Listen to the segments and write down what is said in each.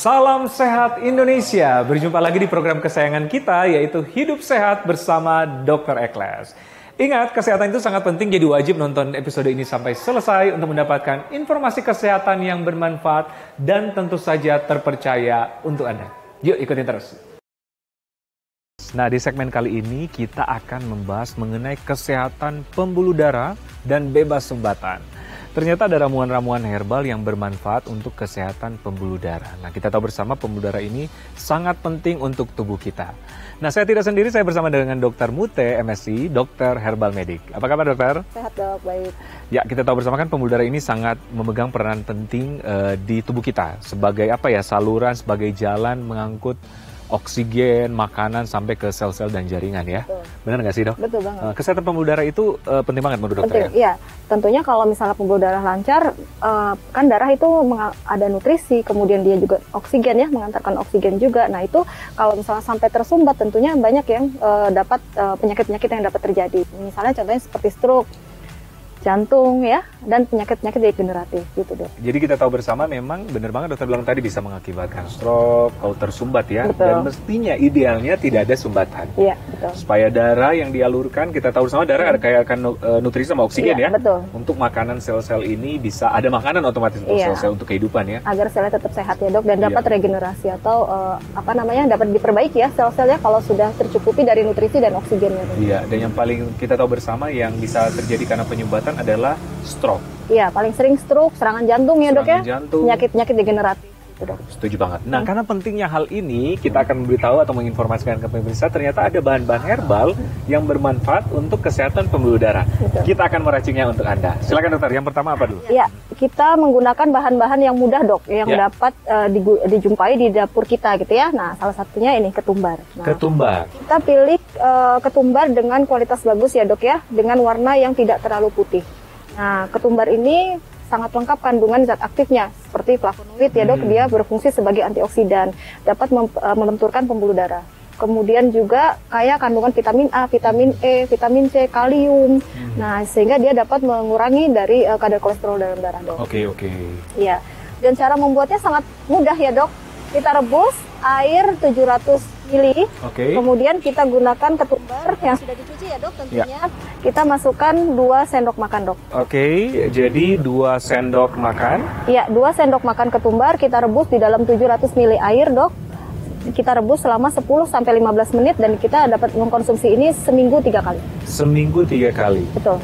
Salam sehat Indonesia. Berjumpa lagi di program kesayangan kita, yaitu Hidup Sehat bersama Dr. Ekles. Ingat, kesehatan itu sangat penting, jadi wajib nonton episode ini sampai selesai untuk mendapatkan informasi kesehatan yang bermanfaat dan tentu saja terpercaya untuk Anda. Yuk ikutin terus. Nah, di segmen kali ini kita akan membahas mengenai kesehatan pembuluh darah dan bebas sumbatan. Ternyata ada ramuan-ramuan herbal yang bermanfaat untuk kesehatan pembuluh darah. Nah, kita tahu bersama pembuluh darah ini sangat penting untuk tubuh kita. Nah, saya tidak sendiri, saya bersama dengan Dr. Mute, MSc, Dokter Herbal Medik. Apa kabar, dokter? Sehat, dok, baik. Ya, kita tahu bersama kan pembuluh darah ini sangat memegang peranan penting di tubuh kita. Sebagai saluran, sebagai jalan mengangkut oksigen, makanan sampai ke sel-sel dan jaringan ya. Betul. Benar nggak sih, dok? Betul banget. Kesehatan pembuluh darah itu penting banget menurut dokter ya? Iya, tentunya kalau misalnya pembuluh darah lancar, kan darah itu ada nutrisi, kemudian dia juga oksigen ya, mengantarkan oksigen juga. Nah itu kalau misalnya sampai tersumbat, tentunya banyak yang dapat penyakit-penyakit yang dapat terjadi. Misalnya contohnya seperti stroke, jantung ya, dan penyakit-penyakit degeneratif gitu, dok. Jadi kita tahu bersama memang benar banget dokter bilang tadi bisa mengakibatkan stroke kalau tersumbat ya. Betul. Dan mestinya idealnya tidak ada sumbatan. Iya, betul. Supaya darah yang dialurkan, kita tahu bersama darah ada kayak akan nutrisi sama oksigen ya. Betul. Untuk makanan sel-sel ini bisa ada makanan otomatis untuk sel-sel untuk kehidupan ya. Agar selnya tetap sehat ya, dok, dan dapat regenerasi atau dapat diperbaiki ya sel-selnya kalau sudah tercukupi dari nutrisi dan oksigennya. Iya, dan yang paling kita tahu bersama yang bisa terjadi karena penyumbatan adalah stroke. Iya, paling sering stroke, serangan jantung ya, dok ya. Jantung. Penyakit-penyakit degeneratif. Setuju banget. Nah, karena pentingnya hal ini, kita akan memberitahu atau menginformasikan ke pemirsa ternyata ada bahan-bahan herbal yang bermanfaat untuk kesehatan pembuluh darah. Betul. Kita akan meraciknya untuk Anda. Silakan dokter, yang pertama apa dulu? Iya, kita menggunakan bahan-bahan yang mudah, dok, yang dapat dijumpai di dapur kita gitu ya. Nah, salah satunya ini ketumbar. Nah, ketumbar. Kita pilih ketumbar dengan kualitas bagus ya, dok ya, dengan warna yang tidak terlalu putih. Nah, ketumbar ini sangat lengkap kandungan zat aktifnya seperti flavonoid ya, dok. Dia berfungsi sebagai antioksidan, dapat melenturkan pembuluh darah. Kemudian juga kaya kandungan vitamin A, vitamin E, vitamin C, kalium. Nah, sehingga dia dapat mengurangi dari kadar kolesterol dalam darah, dok. Oke. Iya. Dan cara membuatnya sangat mudah ya, dok. Kita rebus air 700 ml. Kemudian kita gunakan ketumbar yang sudah dicuci ya, dok, tentunya. Kita masukkan 2 sendok makan, dok. Jadi 2 sendok makan. Iya, 2 sendok makan ketumbar kita rebus di dalam 700 ml air, dok. Kita rebus selama 10-15 menit dan kita dapat mengkonsumsi ini seminggu 3 kali. Seminggu 3 kali. Betul.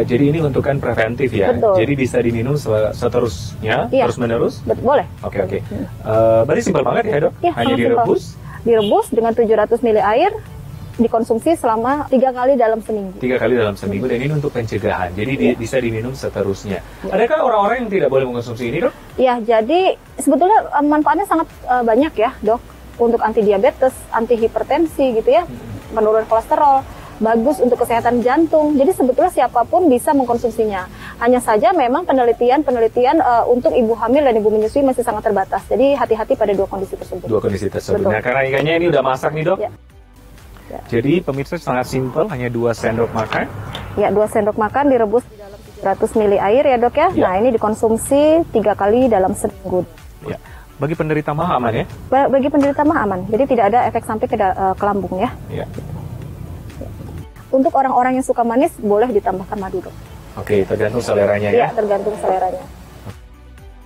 Jadi ini untuk kan preventif ya. Betul. Jadi bisa diminum seterusnya, terus menerus. Boleh. Oke. Berarti simpel banget ya, dok. Ya, hanya direbus. Direbus dengan 700 ml air, dikonsumsi selama 3 kali dalam seminggu. 3 kali dalam seminggu, dan ini untuk pencegahan. Jadi bisa diminum seterusnya. Adakah orang-orang yang tidak boleh mengkonsumsi ini, dok? Ya, jadi sebetulnya manfaatnya sangat banyak ya, dok. Untuk anti diabetes, anti hipertensi gitu ya, menurunkan kolesterol, bagus untuk kesehatan jantung. Jadi sebetulnya siapapun bisa mengkonsumsinya. Hanya saja memang penelitian untuk ibu hamil dan ibu menyusui masih sangat terbatas. Jadi hati-hati pada 2 kondisi tersebut. 2 kondisi tersebut. Betul. Nah, karena ikannya ini udah masak nih, dok. Ya. Jadi pemirsa sangat simpel, hanya 2 sendok makan. Ya, 2 sendok makan direbus di dalam 700 ml air ya, dok ya. Nah, ini dikonsumsi 3 kali dalam seminggu. Ya. Bagi penderita mah aman ya? Bagi penderita mah aman. Jadi tidak ada efek sampai ke lambung ya. Ya. Untuk orang-orang yang suka manis boleh ditambahkan madu, dok. Oke, tergantung seleranya ya? Iya, tergantung seleranya.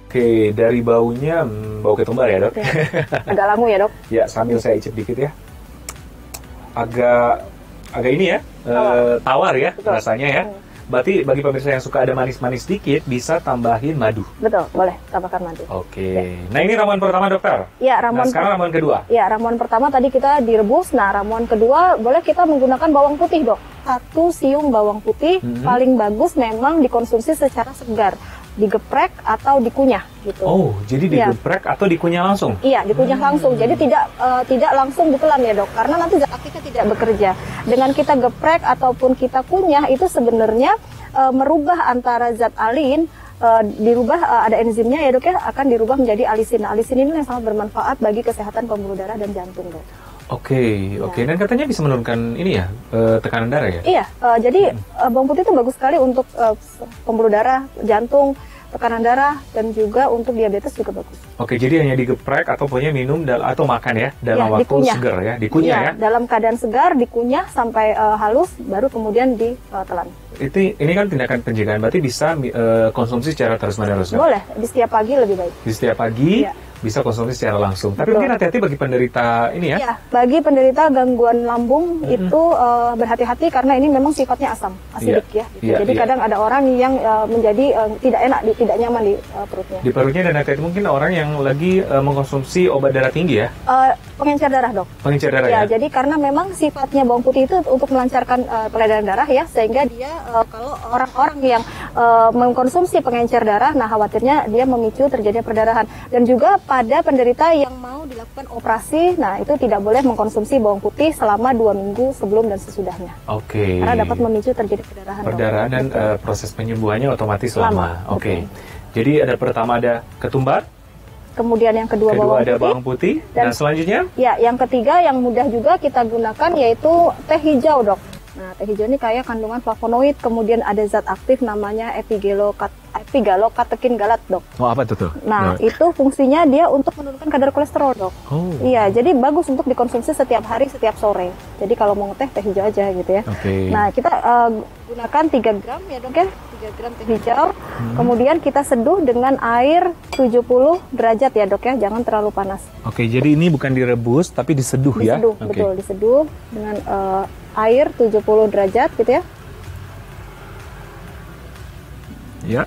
Oke, dari baunya, bau ketumbar ya, dok? Ya. Agak langu ya, dok? Ya, sambil saya icip dikit ya. Agak ini ya, tawar ya. Betul. Rasanya ya. Berarti bagi pemirsa yang suka ada manis-manis sedikit, bisa tambahin madu. Betul, boleh tambahkan madu. Oke. Ya. Nah, ini ramuan pertama, dokter. Ya, sekarang ramuan kedua. Ya, ramuan pertama tadi kita direbus. Nah, ramuan kedua boleh kita menggunakan bawang putih, dok. 1 siung bawang putih, paling bagus memang dikonsumsi secara segar. Digeprek atau dikunyah gitu. Oh, jadi digeprek atau dikunyah langsung? Iya, dikunyah langsung. Jadi tidak langsung ditelan ya, dok, karena nanti zat aktifnya tidak bekerja. Dengan kita geprek ataupun kita kunyah itu sebenarnya merubah antara zat alin, ada enzimnya ya, dok ya, akan dirubah menjadi alisin. Nah, alisin ini yang sangat bermanfaat bagi kesehatan pembuluh darah dan jantung, dok. Oke. Dan katanya bisa menurunkan ini ya, tekanan darah ya? Iya, jadi bawang putih itu bagus sekali untuk pembuluh darah, jantung, tekanan darah, dan juga untuk diabetes juga bagus. Oke, jadi hanya digeprek atau pokoknya minum atau makan ya dalam waktu dikunyah. segar ya, dikunyah ya. Dalam keadaan segar dikunyah sampai halus, baru kemudian ditelan. Ini kan tindakan pencegahan, berarti bisa konsumsi secara terus-menerus. Boleh, di setiap pagi lebih baik. Di setiap pagi bisa konsumsi secara langsung. Tapi Betul. mungkin hati-hati bagi penderita ini ya. Iya, bagi penderita gangguan lambung itu berhati-hati karena ini memang sifatnya asidik ya. Gitu. Jadi kadang ada orang yang menjadi tidak enak, tidak nyaman di perutnya. Di perutnya, dan hati-hati mungkin orang yang lagi mengkonsumsi obat darah tinggi ya. Pengencer darah, Dok. Pengencer darah ya. Jadi karena memang sifatnya bawang putih itu untuk melancarkan peredaran darah ya, sehingga dia kalau orang-orang yang mengkonsumsi pengencer darah, nah khawatirnya dia memicu terjadinya perdarahan. Dan juga pada penderita yang mau dilakukan operasi, nah itu tidak boleh mengkonsumsi bawang putih selama 2 minggu sebelum dan sesudahnya. Oke. Karena dapat memicu terjadi perdarahan. Perdarahan dan proses penyembuhannya otomatis lama. Oke. Jadi pertama ada ketumbar. Kemudian yang kedua bawang putih. Dan selanjutnya? Ya, yang ketiga yang mudah juga kita gunakan yaitu teh hijau, Dok. Nah, teh hijau ini kaya kandungan flavonoid, kemudian ada zat aktif namanya epigalokatekin galat, Dok. Oh, apa itu tuh? Nah, itu fungsinya dia untuk menurunkan kadar kolesterol, Dok. Oh. Iya, jadi bagus untuk dikonsumsi setiap hari, setiap sore. Jadi kalau mau ngeteh, teh hijau aja gitu ya. Oke. Nah, kita gunakan 3 gram ya, Dok ya. 3 gram teh hijau. Kemudian kita seduh dengan air 70 derajat ya, Dok ya. Jangan terlalu panas. Oke, jadi ini bukan direbus tapi diseduh ya. Diseduh, betul, diseduh dengan air 70 derajat gitu ya. Ya.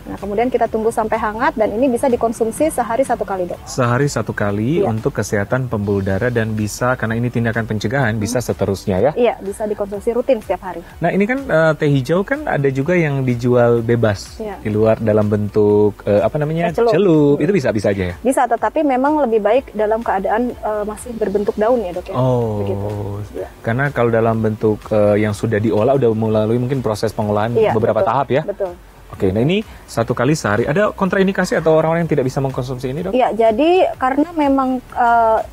Nah, kemudian kita tunggu sampai hangat dan ini bisa dikonsumsi sehari 1 kali, Dok. Sehari 1 kali untuk kesehatan pembuluh darah, dan bisa, karena ini tindakan pencegahan, bisa seterusnya ya? Iya, bisa dikonsumsi rutin setiap hari. Nah, ini kan teh hijau kan ada juga yang dijual bebas di luar dalam bentuk celup. Itu bisa aja ya? Bisa, tetapi memang lebih baik dalam keadaan masih berbentuk daun ya, Dok ya. Oh, begitu. Karena kalau dalam bentuk yang sudah diolah, udah melalui mungkin proses pengolahan beberapa tahap ya? Betul. Oke, nah ini 1 kali sehari. Ada kontraindikasi atau orang-orang yang tidak bisa mengkonsumsi ini, Dok? Iya, jadi karena memang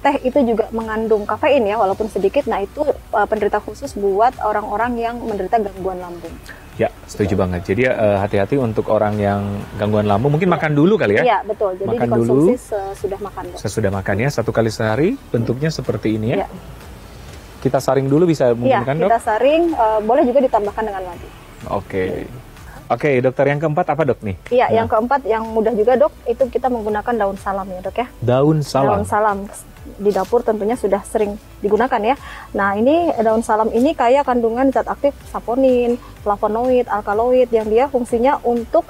teh itu juga mengandung kafein ya, walaupun sedikit. Nah, itu penderita khusus buat orang-orang yang menderita gangguan lambung. Ya, setuju banget. Jadi hati-hati untuk orang yang gangguan lambung. Mungkin makan dulu kali ya? Iya, betul. Jadi makan dikonsumsi dulu, sesudah makan, Dok. Sesudah makan ya, 1 kali sehari. Bentuknya seperti ini ya? Iya. Kita saring dulu bisa mungkin kan, Dok? Iya, kita saring. Boleh juga ditambahkan dengan madu. Oke. Oke, dokter, yang keempat apa, Dok, nih? Iya, yang keempat yang mudah juga, Dok, itu kita menggunakan daun salam ya, Dok ya. Daun salam? Daun salam. Di dapur tentunya sudah sering digunakan ya. Nah, ini daun salam ini kaya kandungan zat aktif saponin, flavonoid, alkaloid, yang dia fungsinya untuk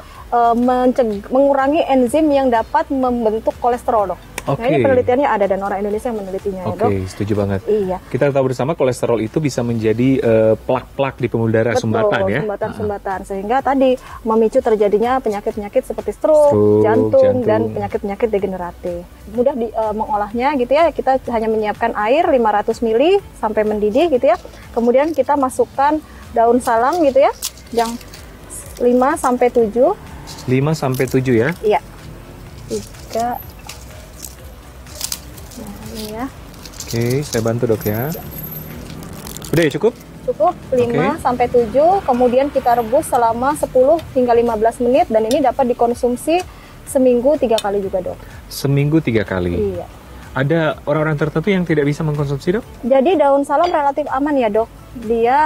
mengurangi enzim yang dapat membentuk kolesterol, Dok. Nah, ini penelitiannya ada dan orang Indonesia yang menelitinya ya, Dok. Oke, setuju banget. Iya. Kita tahu bersama kolesterol itu bisa menjadi plak-plak di pembuluh darah, sumbatan ya. Sumbatan-sumbatan, sehingga tadi memicu terjadinya penyakit-penyakit seperti stroke, jantung, dan penyakit-penyakit degeneratif. Mudah mengolahnya gitu ya. Kita hanya menyiapkan air 500 ml sampai mendidih gitu ya. Kemudian kita masukkan daun salam gitu ya, yang 5 sampai 7. 5 sampai 7 ya? Iya. 3. Nah, ini ya. Oke, saya bantu, Dok ya. Udah ya, cukup? Cukup 5 sampai 7, kemudian kita rebus selama 10 hingga 15 menit dan ini dapat dikonsumsi seminggu 3 kali juga, Dok. Seminggu 3 kali? Iya. Ada orang-orang tertentu yang tidak bisa mengkonsumsi, Dok? Jadi daun salam relatif aman ya, Dok. Dia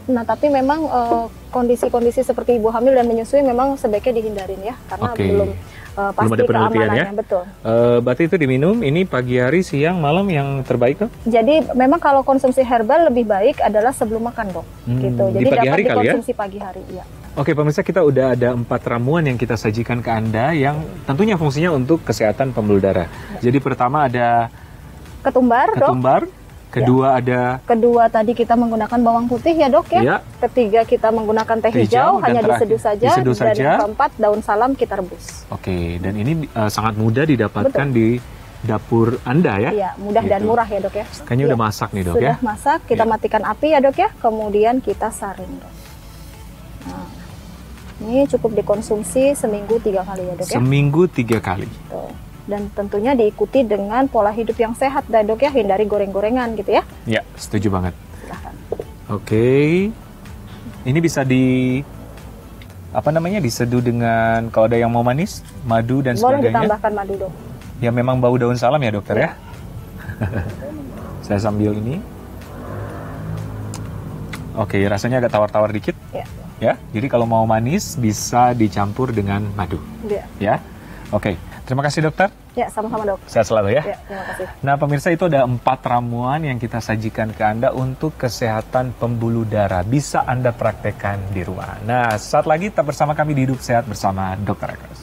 tapi memang kondisi-kondisi seperti ibu hamil dan menyusui memang sebaiknya dihindarin ya, karena belum pasti ada penelitian ya? Betul. Berarti itu diminum ini pagi hari, siang, malam yang terbaik, Dok? Jadi memang kalau konsumsi herbal lebih baik adalah sebelum makan, Dok. Gitu. Jadi di pagi dapat hari dikonsumsi kali ya? pagi hari, iya. Oke, pemirsa, kita udah ada 4 ramuan yang kita sajikan ke Anda yang tentunya fungsinya untuk kesehatan pembuluh darah. Jadi pertama ada ketumbar, Dok. Kedua ada... Kedua tadi kita menggunakan bawang putih ya, Dok ya. Ketiga kita menggunakan teh hijau, hanya diseduh saja. Dan yang keempat daun salam kita rebus. Oke, dan ini sangat mudah didapatkan di dapur Anda ya? Iya, mudah dan murah ya, Dok ya. Kayaknya udah masak nih, Dok ya? Sudah masak, kita matikan api ya, Dok ya. Kemudian kita saring, Dok. Nah, ini cukup dikonsumsi seminggu 3 kali ya, Dok ya. Seminggu 3 kali. Tuh. Dan tentunya diikuti dengan pola hidup yang sehat, Dok ya, hindari goreng-gorengan gitu ya. Ya, setuju banget. Silahkan. Oke, ini bisa apa namanya, diseduh dengan, kalau ada yang mau manis, madu dan Boleh sebagainya. ditambahkan madu, Dok. Ya memang bau daun salam ya dokter ya. Saya sambil ini. Oke, rasanya agak tawar-tawar dikit. Ya. Ya, jadi kalau mau manis bisa dicampur dengan madu. Ya. Ya, oke. Terima kasih dokter. Ya, sama-sama, Dok. Sehat selalu ya. Ya, terima kasih. Nah pemirsa, itu ada 4 ramuan yang kita sajikan ke Anda untuk kesehatan pembuluh darah. Bisa Anda praktekkan di rumah. Nah, saat lagi tetap bersama kami di Hidup Sehat bersama Dr. Ekles.